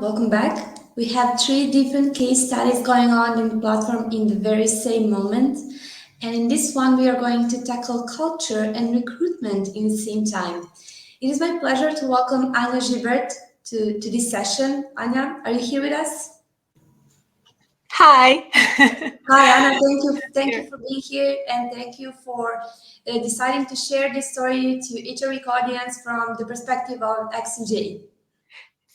welcome back. We have three different case studies going on in the platform in the very same moment. And in this one, we are going to tackle culture and recruitment in the same time. It is my pleasure to welcome Anja Žibert to this session. Anja, are you here with us? Hi. Hi, Anna. Thank you Here. for being here, and thank you for deciding to share this story to HREC audience from the perspective of AxonJay.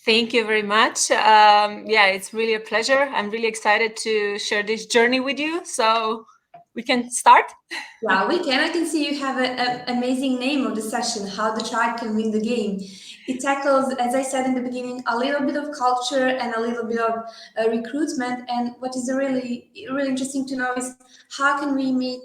Thank you very much. Yeah, it's really a pleasure. I'm really excited to share this journey with you. So we can start. Yeah, we can. I can see you have an amazing name of the session, How the Tribe Can Win the Game. It tackles, as I said in the beginning, a little bit of culture and a little bit of recruitment. And what is really interesting to know is how can we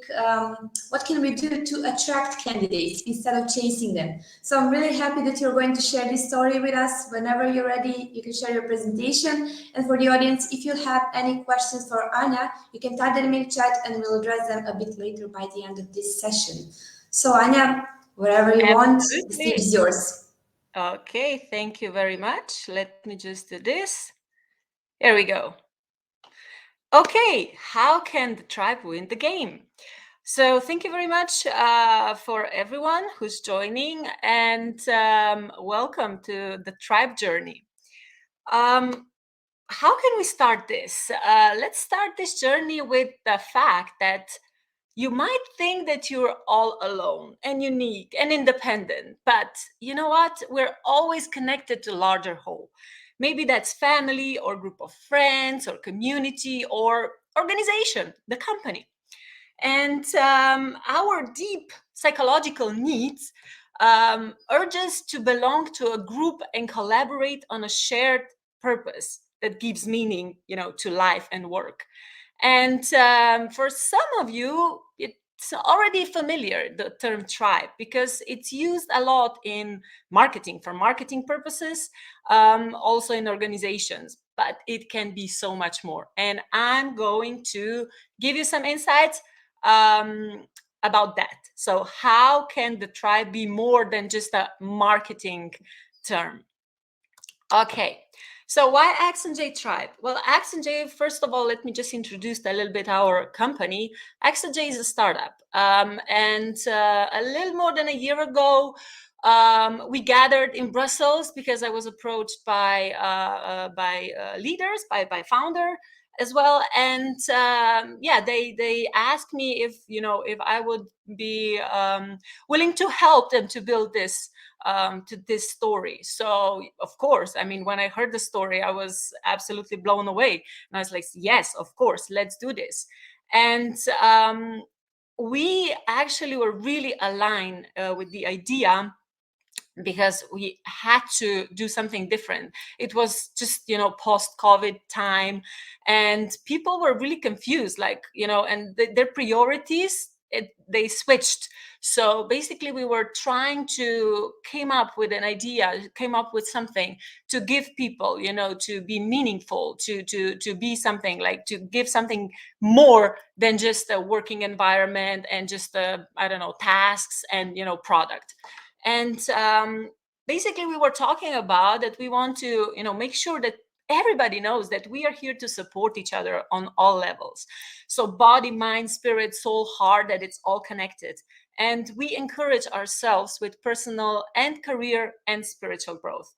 what can we do to attract candidates instead of chasing them? So I'm really happy that you're going to share this story with us. Whenever you're ready, you can share your presentation. And for the audience, if you have any questions for Anja, you can type them in the chat and we'll address them a bit later by the end of this session. So Anja, wherever you want, the stage is yours. Okay, thank you very much. Let me just do this. There we go. Okay, how can the tribe win the game? So thank you very much for everyone who's joining, and welcome to the tribe journey. How can we start this? Let's start this journey with the fact that you might think that you're all alone and unique and independent, but you know what? We're always connected to a larger whole. Maybe that's family or group of friends or community or organization, the company. And our deep psychological needs urge us to belong to a group and collaborate on a shared purpose that gives meaning, to life and work. And for some of you, it's already familiar, the term tribe, because it's used a lot in marketing for marketing purposes, also in organizations, but it can be so much more. And I'm going to give you some insights about that. So how can the tribe be more than just a marketing term? Okay, so why AxonJay Tribe? Well, AxonJay, first of all, let me just introduce a little bit our company. AxonJay is a startup, and a little more than a year ago, we gathered in Brussels because I was approached by leaders, by founder as well, and yeah, they asked me if I would be willing to help them to build this to this story. So of course, I mean, when I heard the story, I was absolutely blown away, and I was like, yes, of course, let's do this. And we actually were really aligned with the idea, because we had to do something different. It was just, post-COVID time, and people were really confused, and their priorities, they switched. So basically we were trying to came up with an idea, came up with something to give people, to be meaningful, to be something, like to give something more than just a working environment and just tasks and product. And basically we were talking about that we want to make sure that everybody knows that we are here to support each other on all levels. So body, mind, spirit, soul, heart, that it's all connected. And we encourage ourselves with personal and career and spiritual growth.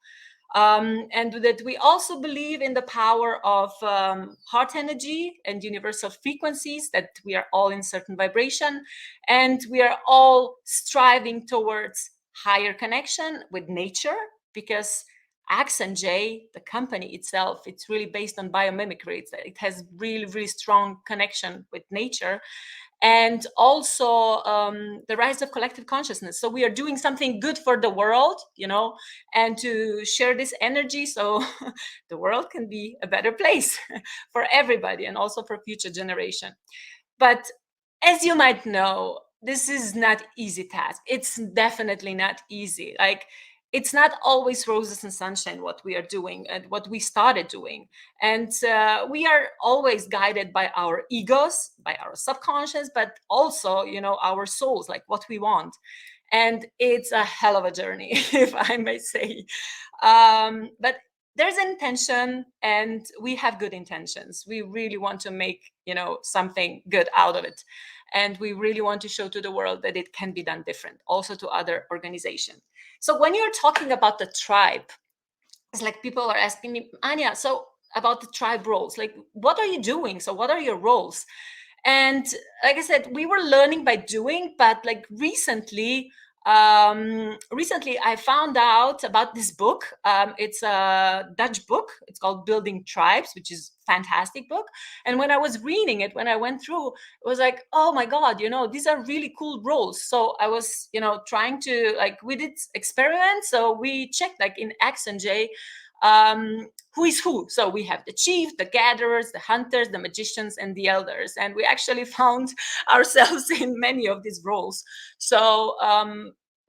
And that we also believe in the power of heart energy and universal frequencies, that we are all in certain vibration, and we are all striving towards higher connection with nature, because AxonJay, the company itself, it's really based on biomimicry. It has really, really strong connection with nature. And also the rise of collective consciousness. So we are doing something good for the world, and to share this energy so the world can be a better place for everybody and also for future generation. But as you might know, this is not easy task. It's definitely not easy. Like, it's not always roses and sunshine what we are doing and what we started doing. And we are always guided by our egos, by our subconscious, but also, our souls, like what we want. And it's a hell of a journey, if I may say. But there's intention, and we have good intentions. We really want to make, something good out of it. And we really want to show to the world that it can be done different, also to other organizations. So when you're talking about the tribe, it's like people are asking me, Anja, so about the tribe roles, like, what are you doing? So what are your roles? And like I said, we were learning by doing, but like recently I found out about this book. It's a Dutch book. It's called Building Tribes, which is fantastic book. And when I was reading it, when I went through, it was like, oh my God, these are really cool roles. So I was, trying to, like, we did experiments. So we checked, like, in AxonJay, who is who. So we have the chief, the gatherers, the hunters, the magicians, and the elders. And we actually found ourselves in many of these roles. So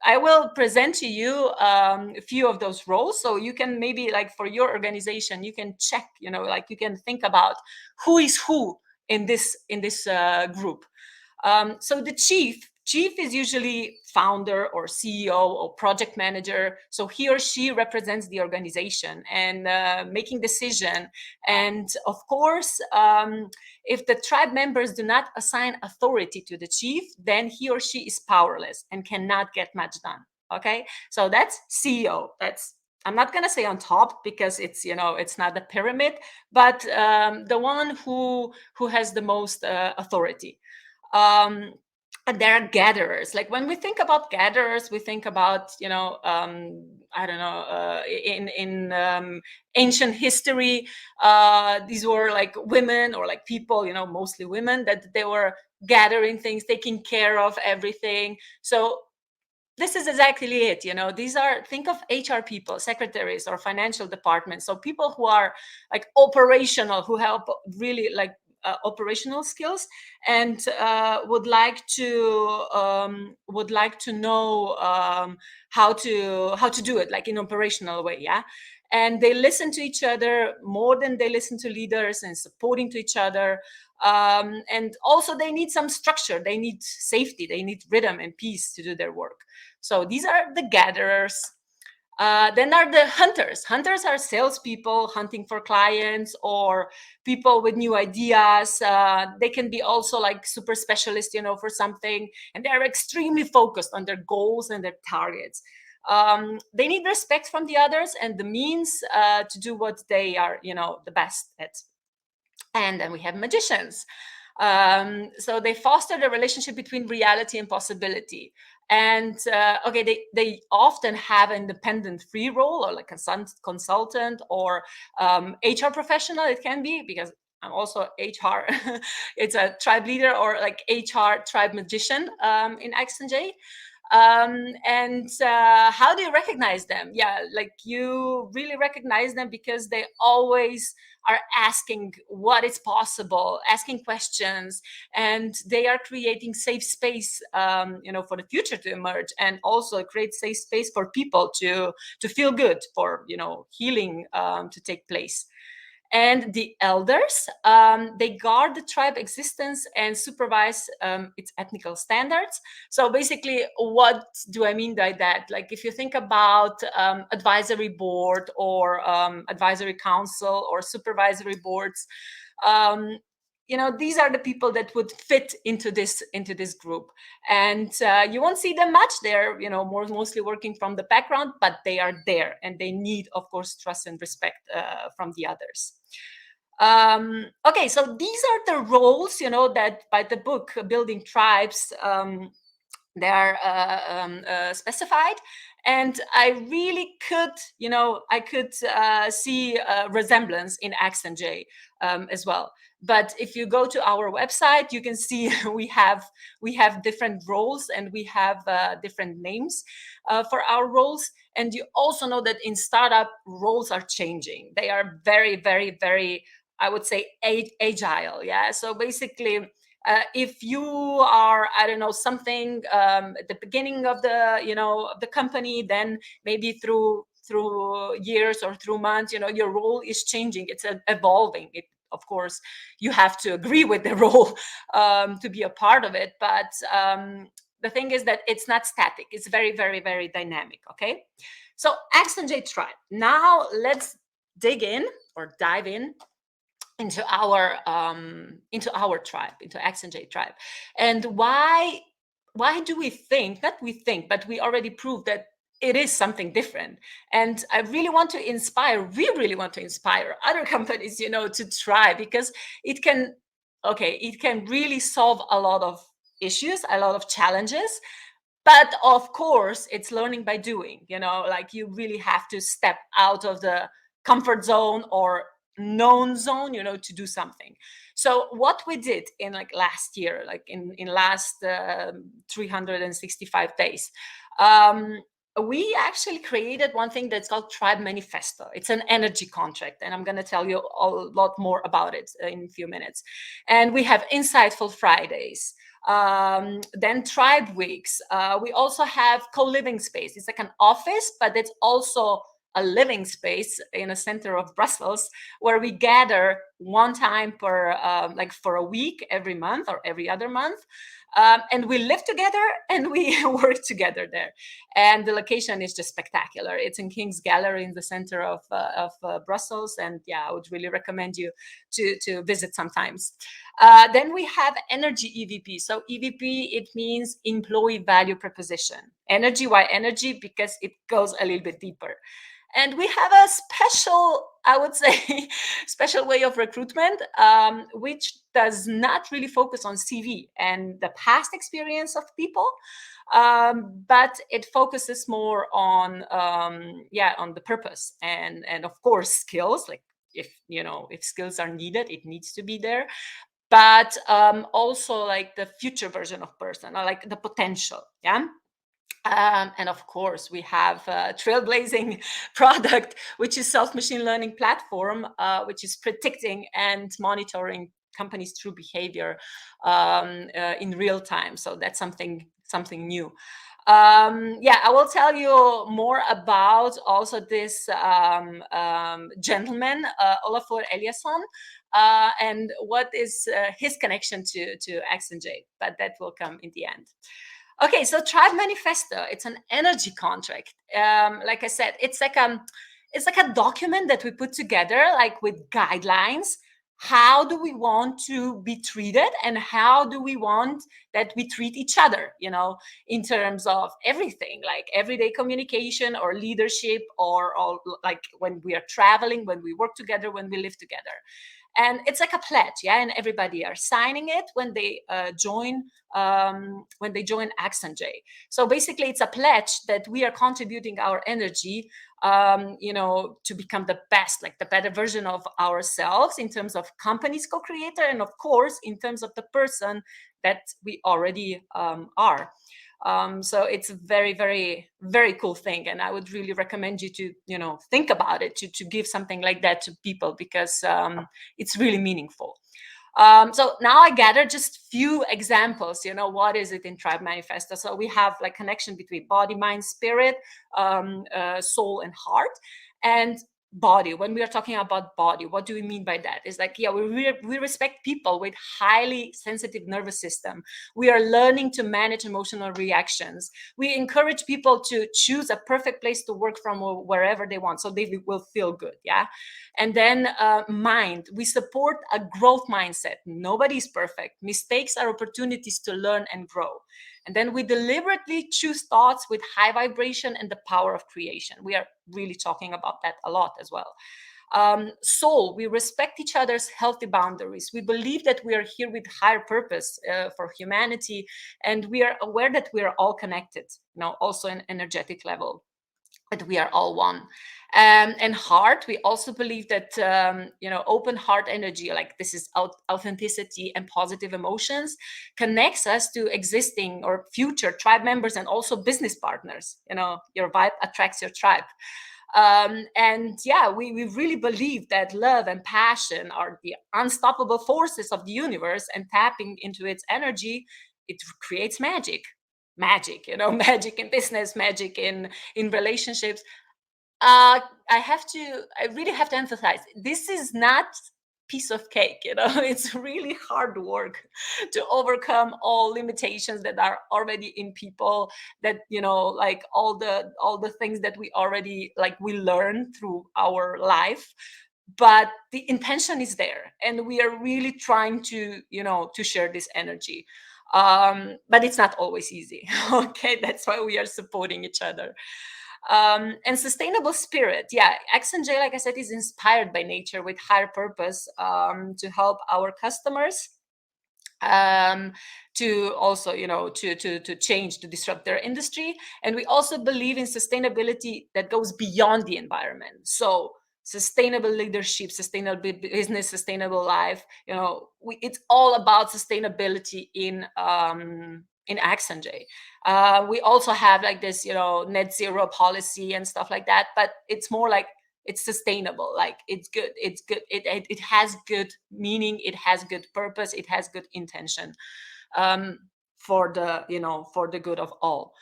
I will present to you a few of those roles. So you can maybe, like, for your organization, you can check, like, you can think about who is who in this group. So the chief is usually founder or CEO or project manager. So he or she represents the organization and making decision. And of course, if the tribe members do not assign authority to the chief, then he or she is powerless and cannot get much done. Okay, so that's CEO. I'm not going to say on top, because it's, it's not a pyramid, but the one who has the most authority. And there are gatherers. Like, when we think about gatherers, we think about, I don't know, in ancient history, these were like women, or like people, mostly women, that they were gathering things, taking care of everything. So this is exactly it. These are, think of HR people, secretaries, or financial departments. So people who are like operational, who help really, like, operational skills, and would like to know how to do it, like, in operational way. Yeah. And they listen to each other more than they listen to leaders, and supporting to each other. And also they need some structure, they need safety, they need rhythm and peace to do their work. So these are the gatherers. Then are the hunters. Hunters are salespeople hunting for clients, or people with new ideas. They can be also like super specialists, for something, and they're extremely focused on their goals and their targets. They need respect from the others and the means to do what they are, the best at. And then we have magicians. So they foster the relationship between reality and possibility. And they often have an independent free role, or like a consultant, or HR professional. It can be, because I'm also HR. It's a tribe leader, or like HR tribe magician in AxonJay. And how do you recognize them? Yeah, like, you really recognize them because they always are asking what is possible, asking questions, and they are creating safe space, for the future to emerge, and also create safe space for people to feel good, for, healing to take place. And the elders, they guard the tribe existence and supervise its ethnical standards. So basically, what do I mean by that? Like, if you think about advisory board, or advisory council, or supervisory boards, these are the people that would fit into this group. And you won't see them much. They're, mostly working from the background, but they are there, and they need, of course, trust and respect from the others. Okay, so these are the roles, that by the book Building Tribes, they are specified. And I really could, I could see a resemblance in AxonJay as well. But if you go to our website, you can see we have different roles, and we have different names for our roles. And you also know that in startup, roles are changing. They are very, very, very, I would say, agile. Yeah. So basically, if you are, I don't know, something at the beginning of the company, then maybe through years or through months, your role is changing. It's evolving. Of course, you have to agree with the role to be a part of it. But the thing is that it's not static. It's very, very, very dynamic. Okay. So AxonJay tribe. Now let's dig in or dive in into our tribe, into AxonJay tribe. And why do we think, not we think, but we already proved that it is something different. And I really want to inspire, we really want to inspire other companies, to try, because it can really solve a lot of issues, a lot of challenges. But of course, it's learning by doing, like you really have to step out of the comfort zone or known zone, to do something. So what we did in like last year, like in last 365 days, we actually created one thing that's called Tribe Manifesto. It's an energy contract, and I'm going to tell you a lot more about it in a few minutes. And we have Insightful Fridays, then Tribe Weeks. We also have co-living space. It's like an office, but it's also a living space in a center of Brussels, where we gather one time per like for a week, every month or every other month. And we live together and we work together there. And the location is just spectacular. It's in King's Gallery in the center of Brussels. And yeah, I would really recommend you to visit sometimes. Then we have Energy EVP. So EVP, it means Employee Value Proposition. Energy, why energy? Because it goes a little bit deeper. And we have a special, I would say, special way of recruitment, which does not really focus on CV and the past experience of people, but it focuses more on, on the purpose and of course skills. Like if skills are needed, it needs to be there. But also like the future version of person, or like the potential, yeah. And of course, we have a trailblazing product, which is self-machine learning platform, which is predicting and monitoring companies' true behavior in real time. So that's something new. I will tell you more about also this gentleman, Olafur Eliasson, and what is his connection to AxonJay, but that will come in the end. Okay, so Tribe Manifesto, it's an energy contract. Like I said, it's like a document that we put together, like with guidelines. How do we want to be treated, and how do we want that we treat each other, in terms of everything, like everyday communication or leadership, or like when we are traveling, when we work together, when we live together. And it's like a pledge, yeah, and everybody are signing it when they join AxonJay. So basically, it's a pledge that we are contributing our energy, to become the best, like the better version of ourselves in terms of company's co-creator, and of course in terms of the person that we already are. So it's a very, very, very cool thing. And I would really recommend you to, think about it, to give something like that to people, because it's really meaningful. So now I gathered just few examples, what is it in Tribe Manifesto? So we have like connection between body, mind, spirit, soul, and heart. And body, when we are talking about body, what do we mean by that? It's like, we respect people with highly sensitive nervous system. We are learning to manage emotional reactions. We encourage people to choose a perfect place to work from, or wherever they want, so they will feel good, yeah. And then mind, we support a growth mindset. Nobody's perfect. Mistakes are opportunities to learn and grow. And then we deliberately choose thoughts with high vibration and the power of creation. We are really talking about that a lot as well. Soul, we respect each other's healthy boundaries. We believe that we are here with higher purpose for humanity, and we are aware that we are all connected, also in energetic level, that we are all one. And heart, we also believe that open heart energy, like this is authenticity and positive emotions, connects us to existing or future tribe members, and also business partners. Your vibe attracts your tribe. We really believe that love and passion are the unstoppable forces of the universe, and tapping into its energy, it creates magic. Magic in business, magic in relationships. I really have to emphasize, this is not piece of cake. It's really hard work to overcome all limitations that are already in people, that like all the things that we already like we learn through our life. But the intention is there, and we are really trying to to share this energy. But it's not always easy. Okay, that's why we are supporting each other. And sustainable spirit, yeah, AxonJay, like I said, is inspired by nature with higher purpose, to help our customers, um, to also to change, to disrupt their industry. And we also believe in sustainability that goes beyond the environment. So sustainable leadership, sustainable business, sustainable life, it's all about sustainability in AxonJay. We also have like this net zero policy and stuff like that, but it's more like it's sustainable, like it's good, it has good meaning, it has good purpose, it has good intention, um, for the for the good of all.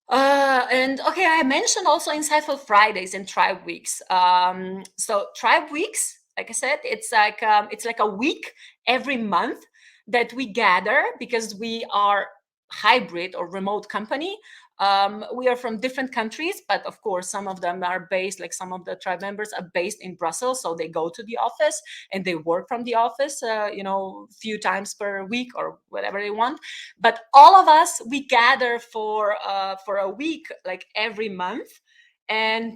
And okay, I mentioned also Insightful Fridays and Tribe Weeks. So Tribe Weeks, like I said, it's like a week every month that we gather, because we are hybrid or remote company. We are from different countries, but of course, some of them are based, like some of the tribe members are based in Brussels, so they go to the office and they work from the office, few times per week or whatever they want. But all of us, we gather for a week, like every month. And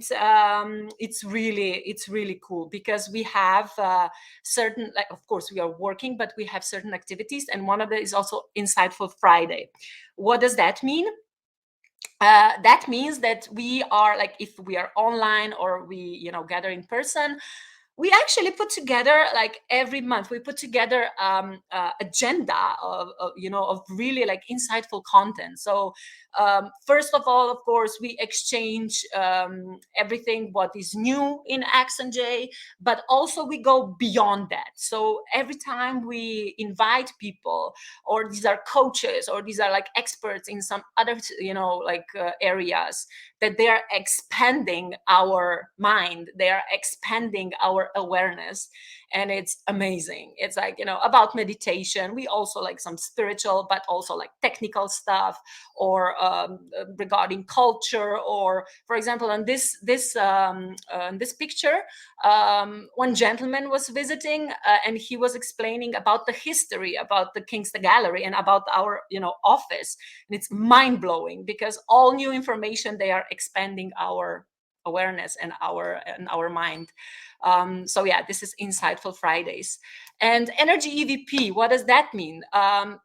it's really cool, because we have certain, like, of course we are working, but we have certain activities, and one of them is also Insightful Friday. What does that mean? That means that we are, like, if we are online or we gather in person, we actually put together, like, every month we put together agenda of really like insightful content. So first of all, of course, we exchange everything what is new in AxonJay, but also we go beyond that. So every time we invite people, or these are coaches, or these are like experts in some other areas, that they are expanding our mind, they are expanding our awareness. And it's amazing. It's like about meditation. We also like some spiritual, but also like technical stuff, or regarding culture. Or for example, on this picture, one gentleman was visiting, and he was explaining about the history, about the Kingston Gallery, and about our office. And it's mind-blowing, because all new information, they are expanding our awareness and our mind. So yeah, this is Insightful Fridays. And Energy EVP, what does that mean?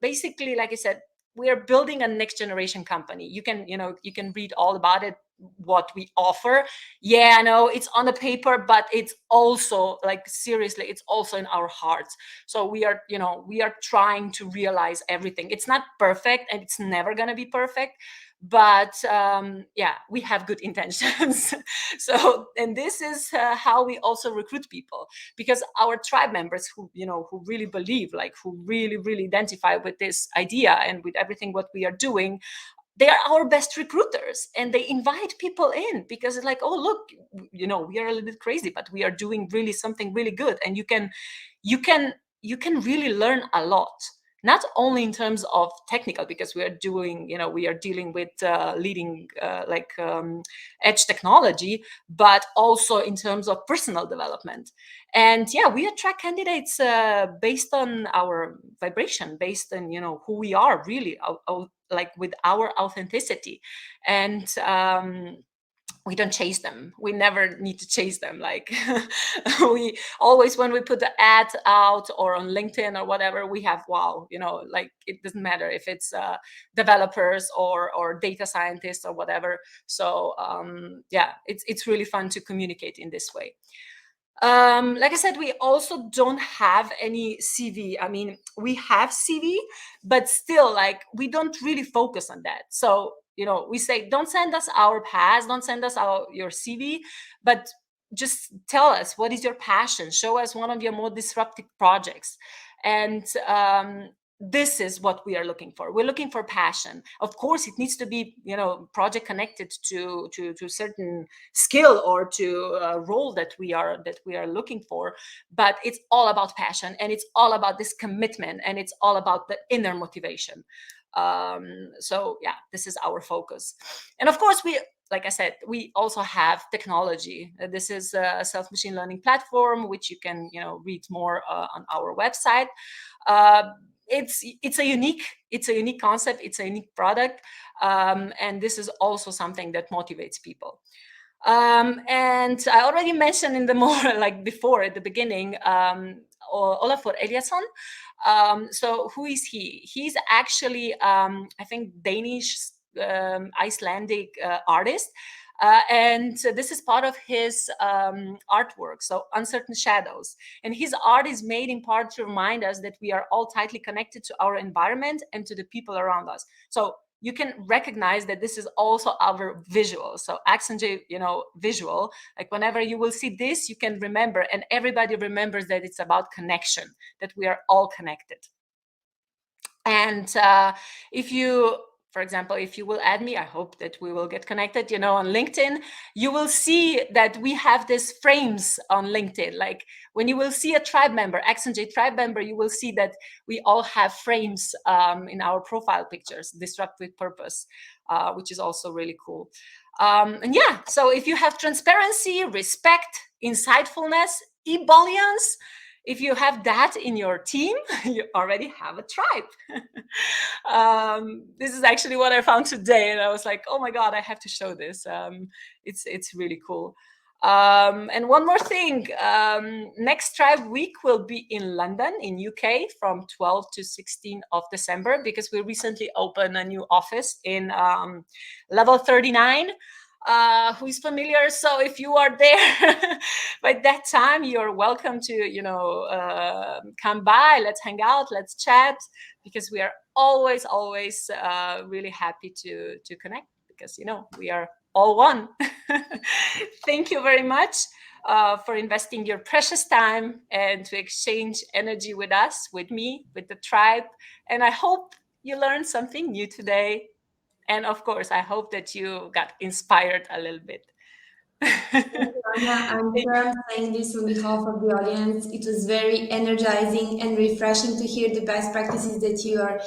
Basically, like I said, we are building a next generation company. You can read all about it, what we offer. Yeah, I know it's on the paper, but it's also, like, seriously, it's also in our hearts. So we are trying to realize everything. It's not perfect, and it's never going to be perfect, but yeah, we have good intentions. So, and this is how we also recruit people, because our tribe members who really believe, like, who really identify with this idea and with everything what we are doing, they are our best recruiters, and they invite people in, because it's like, oh, look, we are a little bit crazy, but we are doing really something really good. And you can really learn a lot, not only in terms of technical, because we are dealing with leading edge technology, but also in terms of personal development. And yeah, we attract candidates based on our vibration, based on who we are really, like, with our authenticity. And we don't chase them. We never need to chase them. Like, we always, when we put the ad out or on LinkedIn or whatever, we have, wow, like, it doesn't matter if it's developers or data scientists or whatever. So yeah, it's really fun to communicate in this way. Like I said, we also don't have any CV. I mean, we have CV, but still, like, we don't really focus on that. So, we say, don't send us our past, don't send us your CV, but just tell us, what is your passion? Show us one of your more disruptive projects. And this is what we are looking for. We're looking for passion. Of course, it needs to be, project connected to certain skill or to a role that we are looking for. But it's all about passion, and it's all about this commitment, and it's all about the inner motivation. So yeah, this is our focus. And of course, like I said, we also have technology. This is a self-machine learning platform, which you can, read more on our website. It's a unique concept. It's a unique product, and this is also something that motivates people. And I already mentioned in the more like before at the beginning, Olafur Eliasson. So who is he? He's actually, I think, Danish, Icelandic artist. And this is part of his artwork, so Uncertain Shadows. And his art is made in part to remind us that we are all tightly connected to our environment and to the people around us. So you can recognize that this is also our visual. So AxonJay, visual, like whenever you will see this, you can remember, and everybody remembers that it's about connection, that we are all connected. And if you, for example, if you will add me, I hope that we will get connected, on LinkedIn, you will see that we have these frames on LinkedIn. Like when you will see a tribe member, AxonJay tribe member, you will see that we all have frames in our profile pictures, Disrupt with Purpose, which is also really cool. And yeah, so if you have transparency, respect, insightfulness, ebullience, if you have that in your team, you already have a tribe. This is actually what I found today, and I was like, oh my God, I have to show this. It's really cool. And one more thing, next Tribe Week will be in London, in UK, from 12 to 16 of December, because we recently opened a new office in level 39. Who is familiar? So if you are there by that time, you're welcome to, come by. Let's hang out. Let's chat, because we are always really happy to connect, because we are all one. Thank you very much for investing your precious time and to exchange energy with us, with me, with the tribe. And I hope you learned something new today. And of course, I hope that you got inspired a little bit. Anja, I'm sure I'm saying this on behalf of the audience. It was very energizing and refreshing to hear the best practices that you're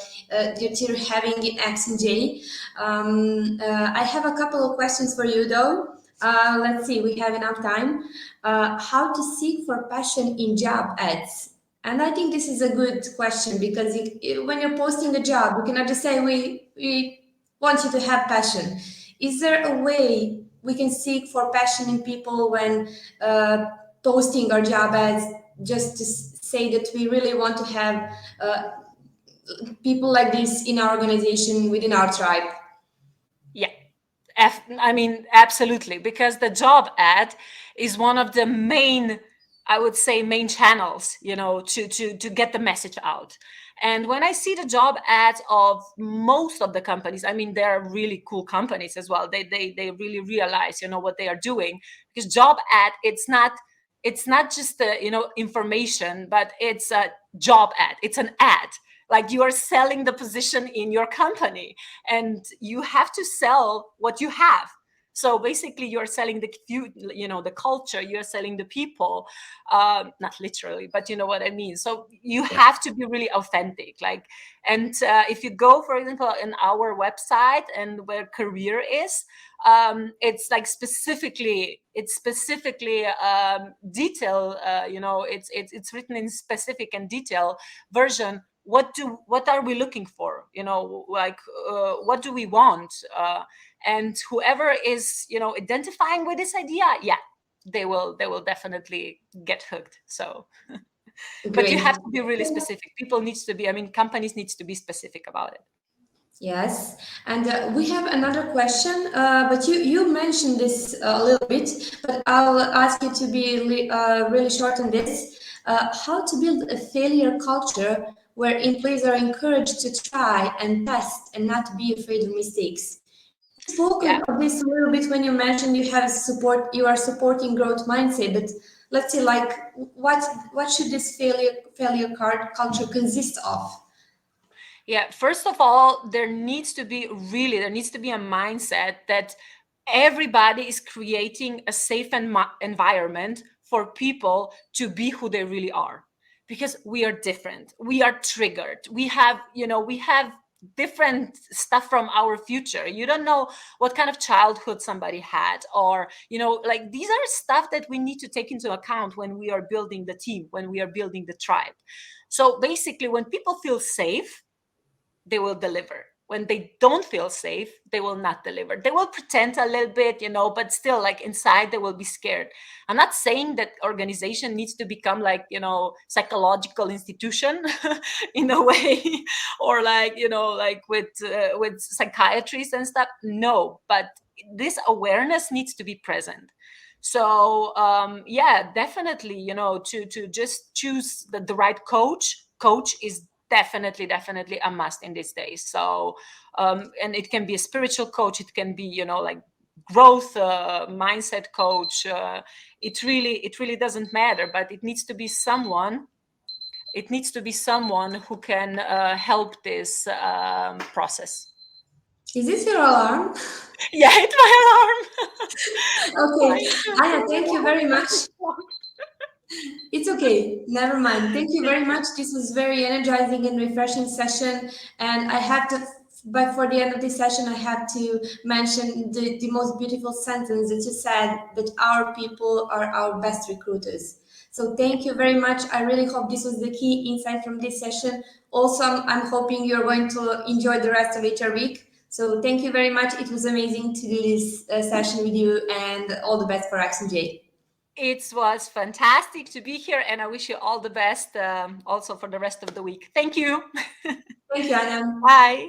having in AxonJay. I have a couple of questions for you, though. Let's see, we have enough time. How to seek for passion in job ads? And I think this is a good question, because when you're posting a job, you cannot just say we want you to have passion. Is there a way we can seek for passion in people when posting our job ads, just to say that we really want to have people like this in our organization, within our tribe? Yeah, I mean, absolutely, because the job ad is one of the main, I would say, main channels, to get the message out. And when I see the job ads of most of the companies, I mean, they're really cool companies as well. They really realize, what they are doing, because job ad, it's not just the, information, but it's a job ad. It's an ad. Like you are selling the position in your company, and you have to sell what you have. So basically, you're selling the culture. You're selling the people, not literally, but you know what I mean. So you have to be really authentic. And if you go, for example, in our website and where career is, it's like specifically detail. It's written in specific and detail version. What are we looking for? What do we want? And whoever is identifying with this idea, they will definitely get hooked. So but you have to be really specific. Companies needs to be specific about it. Yes, and we have another question, but you mentioned this a little bit, but I'll ask you to be really short on this. How to build a failure culture where employees are encouraged to try and test and not be afraid of mistakes. You spoke of this a little bit when you mentioned you are supporting growth mindset, but let's see, what should this failure culture consist of? Yeah, first of all, there needs to be a mindset that everybody is creating a safe environment for people to be who they really are, because we are different, we are triggered, we have different stuff from our future. You don't know what kind of childhood somebody had, or like, these are stuff that we need to take into account when we are building the team, when we are building the tribe. So basically, when people feel safe, they will deliver. When they don't feel safe, they will not deliver. They will pretend a little bit, but still, like, inside they will be scared. I'm not saying that organization needs to become like, psychological institution in a way, or like, like with psychiatrists and stuff. No, but this awareness needs to be present. So yeah, definitely, to just choose the right coach is definitely a must in these days. So and it can be a spiritual coach, it can be, like, growth mindset coach. It really doesn't matter, but it needs to be someone who can help this process. Is this your alarm? Yeah, it's my alarm. Okay, I'm Anja, trying thank you very much. It's okay, never mind. Thank you very much. This was very energizing and refreshing session. And I have to, but for the end of this session, I have to mention the most beautiful sentence that you said, that our people are our best recruiters. So thank you very much. I really hope this was the key insight from this session. Also, I'm hoping you're going to enjoy the rest of HR week. So thank you very much. It was amazing to do this session with you, and all the best for AxonJay. It was fantastic to be here, and I wish you all the best also for the rest of the week. Thank you. Thank you, Anja. Bye.